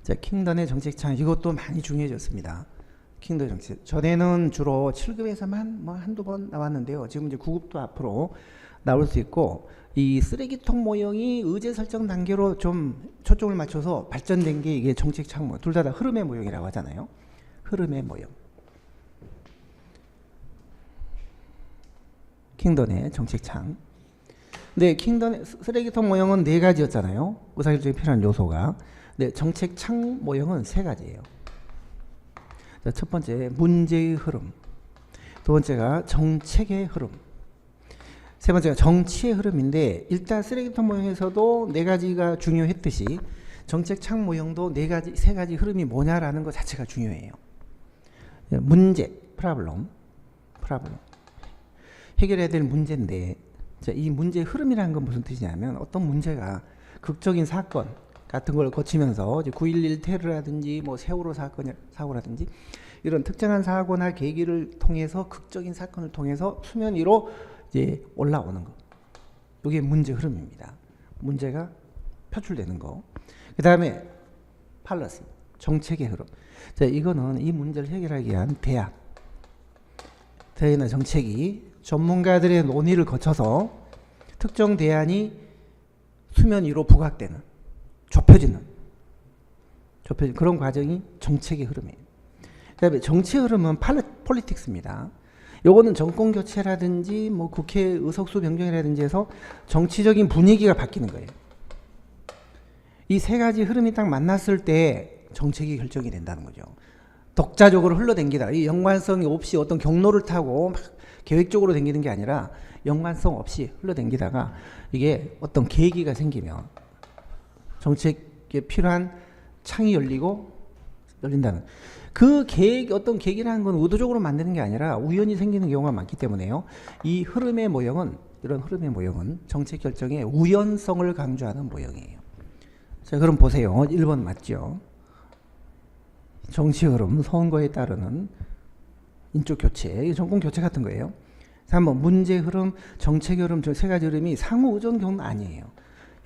자, 킹던의 정책창 이것도 많이 중요해졌습니다. 킹던 정책. 전에는 주로 7급에서만 뭐 한두 번 나왔는데요. 지금 이제 9급도 앞으로 나올 수 있고, 이 쓰레기통 모형이 의제 설정 단계로 좀 초점을 맞춰서 발전된 게 이게 정책창 모형. 둘 다 흐름의 모형이라고 하잖아요. 흐름의 모형. 킹던의 정책창. 근데 킹던의 쓰레기통 모형은 4가지였잖아요. 의사결정에 필요한 요소가. 근데 정책창 모형은 3가지예요. 자, 첫 번째 문제의 흐름, 두 번째가 정책의 흐름, 세 번째가 정치의 흐름인데, 일단 쓰레기통 모형에서도 4가지가 중요했듯이 정책창 모형도 3가지 흐름이 뭐냐라는 것 자체가 중요해요. 문제, 프라블럼. 해결해야 될 문제인데, 자, 이 문제의 흐름이라는 건 무슨 뜻이냐면, 어떤 문제가 극적인 사건 같은 걸 거치면서 9.11 테러라든지 뭐 세월호 사고라든지 이런 특정한 사고나 계기를 통해서, 극적인 사건을 통해서 수면 위로 이제 올라오는 거. 이게 문제 흐름입니다. 문제가 표출되는 거. 그 다음에 팔러시, 정책의 흐름. 자, 이거는 이 문제를 해결하기 위한 대안이나 정책이 전문가들의 논의를 거쳐서 특정 대안이 수면 위로 부각되는, 좁혀지는 그런 과정이 정책의 흐름이에요. 그 다음에 정치의 흐름은 폴리틱스입니다. 요거는 정권 교체라든지 뭐 국회 의석수 변경이라든지 해서 정치적인 분위기가 바뀌는 거예요. 이 3가지 흐름이 딱 만났을 때 정책이 결정이 된다는 거죠. 독자적으로 흘러댕기다. 이 연관성이 없이 어떤 경로를 타고 막 계획적으로 댕기는 게 아니라 연관성 없이 흘러댕기다가 이게 어떤 계기가 생기면 정책에 필요한 창이 열린다는, 그 계획, 어떤 계기라는 건 의도적으로 만드는 게 아니라 우연히 생기는 경우가 많기 때문에요. 이 흐름의 모형은, 이런 흐름의 모형은 정책 결정의 우연성을 강조하는 모형이에요. 자, 그럼 보세요. 1번 맞죠? 정치 흐름, 선거에 따르는 인적 교체, 정권 교체 같은 거예요. 3번 문제 흐름, 정책 흐름, 저 3가지 흐름이 상호 의존 경우는 아니에요.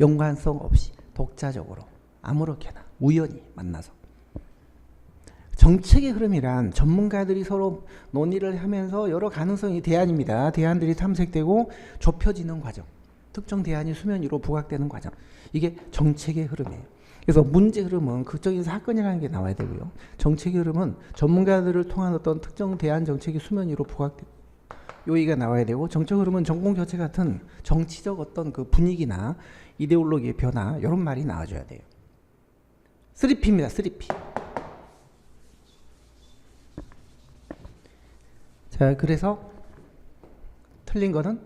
연관성 없이 독자적으로 아무렇게나 우연히 만나서. 정책의 흐름이란 전문가들이 서로 논의를 하면서 여러 가능성이 대안입니다. 대안들이 탐색되고 좁혀지는 과정, 특정 대안이 수면 위로 부각되는 과정, 이게 정책의 흐름이에요. 그래서 문제 흐름은 극적인 사건이라는 게 나와야 되고요. 정책의 흐름은 전문가들을 통한 어떤 특정 대안 정책이 수면 위로 부각되고, 요의가 나와야 되고, 정책 흐름은 정권 교체 같은 정치적 어떤 그 분위기나 이데올로기의 변화, 이런 말이 나와줘야 돼요. 3P입니다. 3P. 자, 그래서 틀린 거는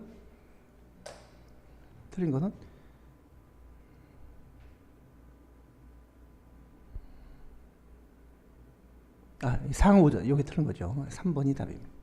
상호전, 여기 틀린 거죠. 3번이 답입니다.